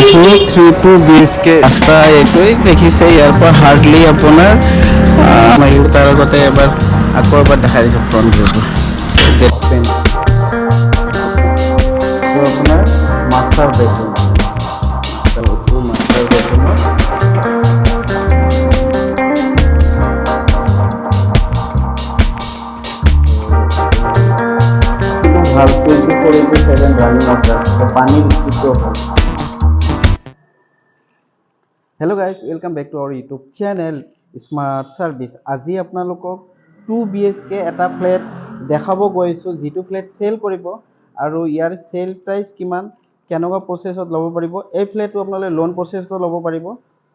গৈছোঁ 3-2 BHK ৰাস্তা এইটোৱেই দেখিছে। ইয়াৰ পৰা হাৰ্ডলি আপোনাৰ তাৰ আগতে এবাৰ আকৌ এবাৰ দেখাই দিছোঁ ফ্ৰণ্ট ভিউটো। গেট পেন আপোনাৰ মাষ্টাৰ বেডৰুম, মাষ্টাৰ বেডৰুমৰ ভাল 24/7 ৰানিং ৱাটাৰ, পানীৰ স্পীডটো ভাল। Hello' guys, welcome back to our YouTube channel Smart Service. আজি আপোনালোকক 2 BHK এটা ফ্লেট দেখাব গৈছোঁ, যিটো ফ্লেট চেল কৰিব আৰু ইয়াৰ চেল প্ৰাইচ কিমান, কেনেকুৱা প্ৰচেছত ল'ব পাৰিব। এই ফ্লেটটো আপোনালোকে লোন প্ৰচেছটো ল'ব পাৰিব।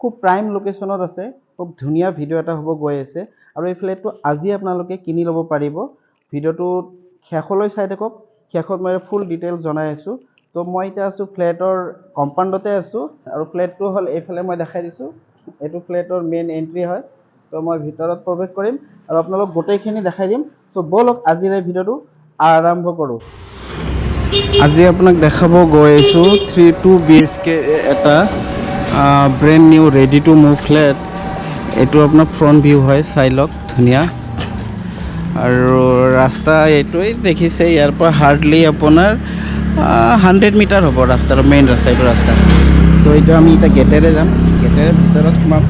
খুব প্ৰাইম লোকেশ্যনত আছে, খুব ধুনীয়া ভিডিঅ' এটা হ'ব গৈ আছে আৰু এই ফ্লেটটো আজি আপোনালোকে কিনি ল'ব পাৰিব। ভিডিঅ'টো শেষলৈ চাই থাকক, শেষত মই ফুল ডিটেইলছ জনাই আছোঁ। তো মই এতিয়া আছোঁ ফ্লেটৰ কম্পাউণ্ডতে আছোঁ আৰু ফ্লেটটো হ'ল এইফালে মই দেখাই দিছোঁ। এইটো ফ্লেটৰ মেইন এণ্ট্ৰি হয়। তো মই ভিতৰত প্ৰৱেশ কৰিম আৰু আপোনালোক গোটেইখিনি দেখাই দিম। চ' ব'লক আজিৰ এই ভিডিঅ'টো আৰম্ভ কৰোঁ। আজি আপোনাক দেখাব গৈ আছোঁ 3-2 BHK এটা brand new ready to move flat. এইটো আপোনাৰ ফ্ৰণ্ট ভিউ হয়, চাই লওক ধুনীয়া। আৰু ৰাস্তা এইটোৱেই দেখিছে। ইয়াৰ পৰা হাৰ্ডলি আপোনাৰ 100 মিটাৰ হ'ব ৰাস্তাৰ, মেইন ৰাস্তা এইটো ৰাস্তা। চ' এইটো আমি এতিয়া গেটেৰে যাম, গেটেৰে ভিতৰত সোমাম।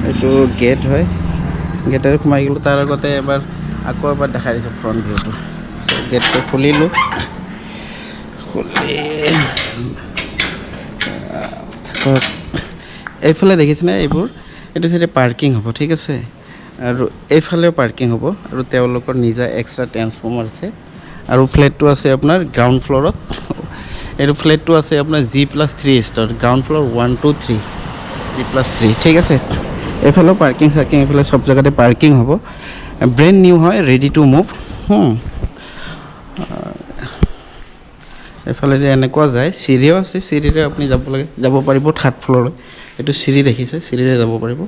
এইটো গেট হয়, গেটেৰে সোমাই গ'লোঁ। তাৰ আগতে আকৌ এবাৰ দেখাই দিছোঁ ফ্ৰণ্ট ভিউটো। গেটটো খুলিলোঁ, খুলি এইফালে দেখিছেনে এইবোৰ, এইটো চাইডে পাৰ্কিং হ'ব, ঠিক আছে। আৰু এইফালেও পাৰ্কিং হ'ব আৰু তেওঁলোকৰ নিজা এক্সট্ৰা ট্ৰেন্সফৰ্মাৰ আছে। আৰু ফ্লেটটো আছে আপোনাৰ গ্ৰাউণ্ড ফ্ল'ৰত। এইটো ফ্লেটটো আছে আপোনাৰ G+3 store, ground floor 1, 2, 3, G+3, ঠিক আছে। এইফালেও পাৰ্কিং চাৰ্কিং, এইফালে চব জেগাতে পাৰ্কিং হ'ব। ব্ৰেণ্ড নিউ হয়, ৰেডি টু মুভ। এইফালে যে এনেকুৱা যায়, চিৰিও আছে, চিৰিৰে আপুনি যাব পাৰিব থাৰ্ড ফ্ল'ৰলৈ। এইটো চিৰি দেখিছে, চিৰিৰে যাব পাৰিব।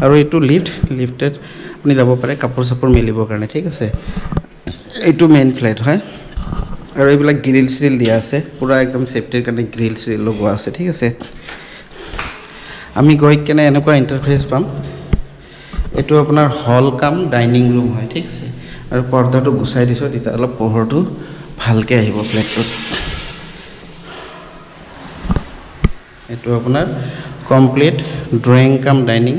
আৰু এইটো লিফ্টেড আপুনি যাব পাৰে কাপোৰ চাপোৰ মেলিবৰ কাৰণে, ঠিক আছে। এইটো মেইন ফ্লেট হয় আৰু এইবিলাক গ্ৰিল চিৰিল দিয়া আছে, পূৰা একদম ছেফটিৰ কাৰণে গ্ৰিল চিৰিল লগোৱা আছে, ঠিক আছে। আমি গৈ কেনে এনেকুৱা ইণ্টাৰফেচ পাম। এইটো আপোনাৰ হল কাম ডাইনিং ৰুম হয়, ঠিক আছে। আৰু পৰ্দাটো গুচাই দিছোঁ, তেতিয়া অলপ পোহৰটো ভালকৈ আহিব ফ্লেটটোত। এইটো আপোনাৰ কমপ্লিট ড্ৰয়িং কাম ডাইনিং,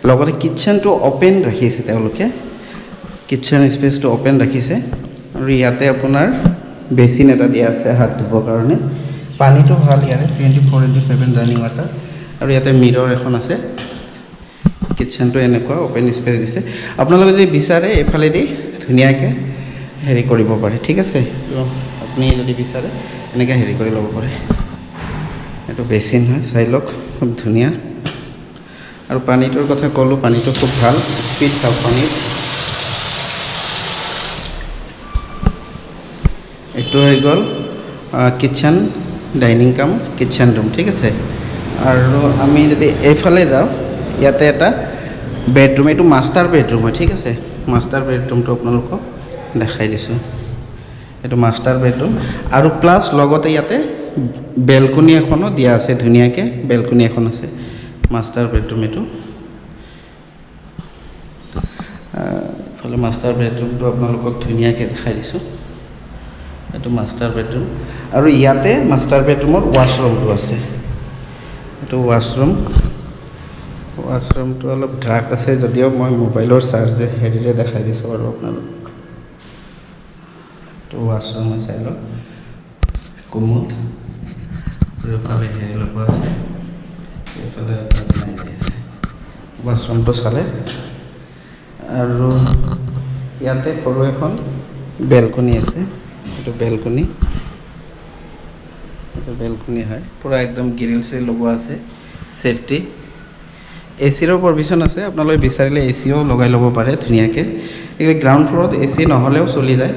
লগতে কিটচেনটো অ'পেন ৰাখিছে তেওঁলোকে, কিটচেন স্পেচটো অ'পেন ৰাখিছে। আৰু ইয়াতে আপোনাৰ বেচিন এটা দিয়া আছে হাত ধুবৰ কাৰণে। পানীটো ভাল ইয়াৰে, 24/7 ৰানিং ৱাটাৰ। আৰু ইয়াতে মিৰৰ এখন আছে। কিটচেনটো এনেকুৱা অ'পেন স্পেচ দিছে। আপোনালোকে যদি বিচাৰে এইফালেদি ধুনীয়াকৈ হেৰি কৰিব পাৰে, ঠিক আছে। আপুনি যদি বিচাৰে এনেকৈ হেৰি কৰি ল'ব পাৰে। এইটো বেচিন হয়, চাই লওক খুব ধুনীয়া। আৰু পানীটোৰ কথা ক'লোঁ, পানীটো খুব ভাল, স্পীড চাওক পানীৰ। এইটো হৈ গ'ল কিটচেন ডাইনিং কাম কিটচেন ৰুম, ঠিক আছে। আৰু আমি যদি এইফালে যাওঁ, ইয়াতে এটা বেডৰুম, এইটো মাষ্টাৰ বেডৰুম হয়, ঠিক আছে। মাষ্টাৰ বেডৰুমটো আপোনালোকক দেখাই দিছোঁ। এইটো মাষ্টাৰ বেডৰুম আৰু প্লাছ লগতে ইয়াতে বেলকনি এখনো দিয়া আছে, ধুনীয়াকৈ বেলকনি এখন আছে। মাষ্টাৰ বেডৰুম এইটো। এইফালে মাষ্টাৰ বেডৰুমটো আপোনালোকক ধুনীয়াকৈ দেখাই দিছোঁ। এইটো মাষ্টাৰ বেডৰুম আৰু ইয়াতে মাষ্টাৰ বেডৰুমত ৱাছৰুমটো আছে। এইটো ৱাছৰুমটো অলপ ডাৰ্ক আছে যদিও মই মোবাইলৰ হেৰিৰে দেখাই দিছোঁ আৰু আপোনালোক। এইটো ৱাছৰুম চাই লওক, কোমোড এইফালে হেৰি লগোৱা আছে, এইফালে আছে ৱাছৰুমটো চালে। আৰু ইয়াতে সৰু এখন বেলকনি আছে। এইটো বেলকনি হয়, পূৰা একদম গ্ৰিল চিৰিল লগোৱা আছে, ছেফটি। এচিৰো প্ৰভিশ্যন আছে, আপোনালোকে বিচাৰিলে এচিও লগাই ল'ব পাৰে ধুনীয়াকৈ। এই গ্ৰাউণ্ড ফ্ল'ৰত এচি নহ'লেও চলি যায়।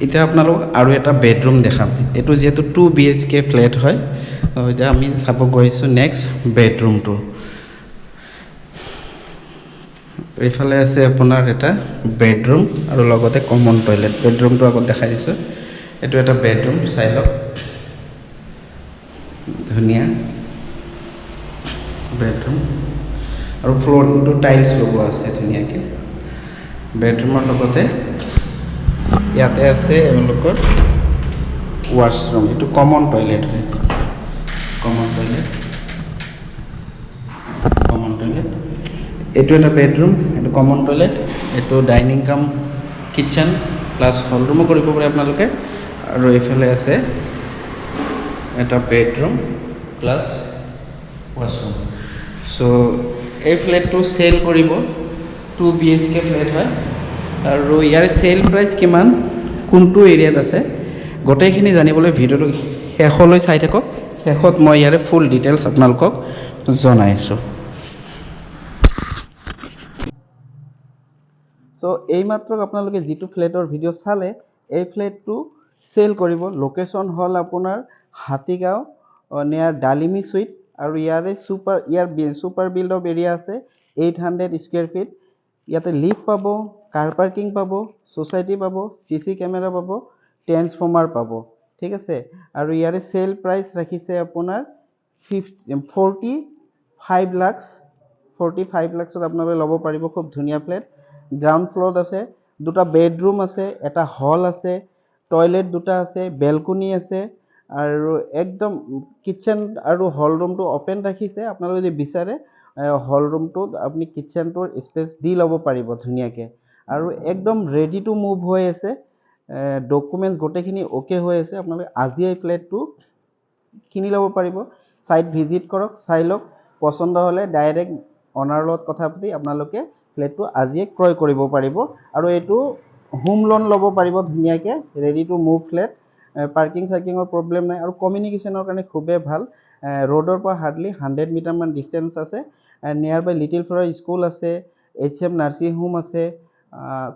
এতিয়া আপোনালোক আৰু এটা বেডৰুম দেখাম। এইটো যিহেতু 2 BHK ফ্লেট হয়, এতিয়া আমি চাব গৈছোঁ নেক্সট বেডৰুমটো। এইফালে আছে আপোনাৰ এটা বেডৰুম আৰু লগতে কমন টয়লেট। বেডৰুমটো আগত দেখাই দিছোঁ। এইটো এটা বেডৰুম, চাই লওক। ধুনীয়া বেডৰুম আৰু ফ্ল'ৰটো টাইলছ লগোৱা আছে ধুনীয়াকৈ বেডৰুমৰ লগতে ইয়াতে আছে এওঁলোকৰ ৱাছৰুম এইটো কমন টয়লেট হয় কমন টয়লেট এইটো এটা বেডৰুম এইটো কমন টয়লেট এইটো ডাইনিং কাম কিটচেন প্লাছ হল ৰুমো কৰিব পাৰে আপোনালোকে আৰু এইফালে আছে এটা বেডৰুম প্লাছ ৱাছৰুম চ' এই ফ্লেটটো চেল কৰিব 2 BHK ফ্লেট হয় আৰু ইয়াৰ চেল প্ৰাইচ কিমান কোনটো এৰিয়াত আছে গোটেইখিনি জানিবলৈ ভিডিঅ'টো শেষলৈ চাই থাকক শেষত মই ইয়াৰে ফুল ডিটেইলছ আপোনালোকক জনাইছোঁ চ' এইমাত্ৰ আপোনালোকে যিটো ফ্লেটৰ ভিডিঅ' চালে এই ফ্লেটটো চেল কৰিব লোকেশ্যন হ'ল আপোনাৰ হাতীগাঁও নিয়াৰ ডালিমি চুইট আৰু ইয়াৰ ছুপাৰ বিল্ড অফ এৰিয়া আছে 800 স্কুৱেৰ ফিট ইয়াতে লিফ্ট পাব কাৰ পাৰ্কিং পাব সোসাইটি পাব CC কেমেৰা পাব ট্ৰান্সফৰ্মাৰ পাব ঠিক আছে আৰু ইয়াৰে চেল প্ৰাইচ ৰাখিছে আপোনাৰ 45 লাখত আপোনালোকে ল'ব পাৰিব খুব ধুনীয়া ফ্লেট গ্ৰাউণ্ড ফ্ল'ৰত আছে দুটা বেডৰুম আছে এটা হল আছে টয়লেট দুটা আছে বেলকনি আছে আৰু একদম কিচেন আৰু হল ৰুমটো অপেন ৰাখিছে আপোনালোকে যদি বিচাৰে হল ৰুমটোত আপুনি কিচেনটোৰ স্পেচ দি ল'ব পাৰিব ধুনীয়াকৈ আৰু একদম ৰেডি টু মুভ হৈ আছে ডকুমেণ্টছ গোটেইখিনি অ'কে হৈ আছে আপোনালোকে আজি এই ফ্লেটটো কিনি ল'ব পাৰিব সাইট ভিজিট কৰক চাই লওক পছন্দ হ'লে ডাইৰেক্ট অনাৰৰ লগত কথা পাতি আপোনালোকে ফ্লেটটো আজিয়ে ক্ৰয় কৰিব পাৰিব আৰু এইটো হোম লোন ল'ব পাৰিব ধুনীয়াকৈ ready to move flat parking চাৰ্কিঙৰ প্ৰব্লেম নাই আৰু কমিউনিকেশ্যনৰ কাৰণে খুবেই ভাল ৰোডৰ পৰা হাৰ্ডলি 100 মিটাৰমান ডিষ্টেঞ্চ আছে নিয়াৰ বাই লিটিল ফ্লাৱাৰ স্কুল আছে HM নাৰ্ছিং হোম আছে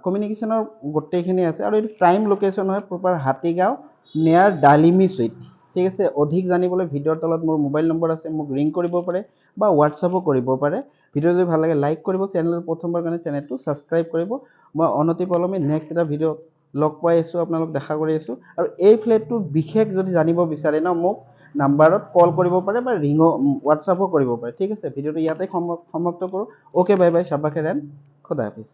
কমিউনিকেশ্যনৰ গোটেইখিনি আছে আৰু এইটো প্ৰাইম লোকেশ্যন হয় প্ৰপাৰ হাতীগাঁও নিয়াৰ ডালিমি চুইট ঠিক আছে অধিক জানিবলৈ ভিডিঅ'ৰ তলত মোৰ মোবাইল নম্বৰ আছে মোক ৰিং কৰিব পাৰে বা হোৱাটছআপো কৰিব পাৰে ভিডিঅ' যদি ভাল লাগে লাইক কৰিব চেনেল প্ৰথমবাৰ কাৰণে চেনেলটো ছাবস্ক্ৰাইব কৰিব মই অনতিপলমে নেক্সট এটা ভিডিঅ' লগ পাই আছোঁ আপোনালোক দেখা কৰি আছোঁ আৰু এই ফ্লেটটোৰ বিশেষ যদি জানিব বিচাৰে ন মোক নাম্বাৰত কল কৰিব পাৰে বা হোৱাটছআপো কৰিব পাৰে ঠিক আছে ভিডিঅ'টো ইয়াতে সমাপ্ত কৰোঁ অ'কে বাই বাই চাবা খেৰেন খুদা হাফিজ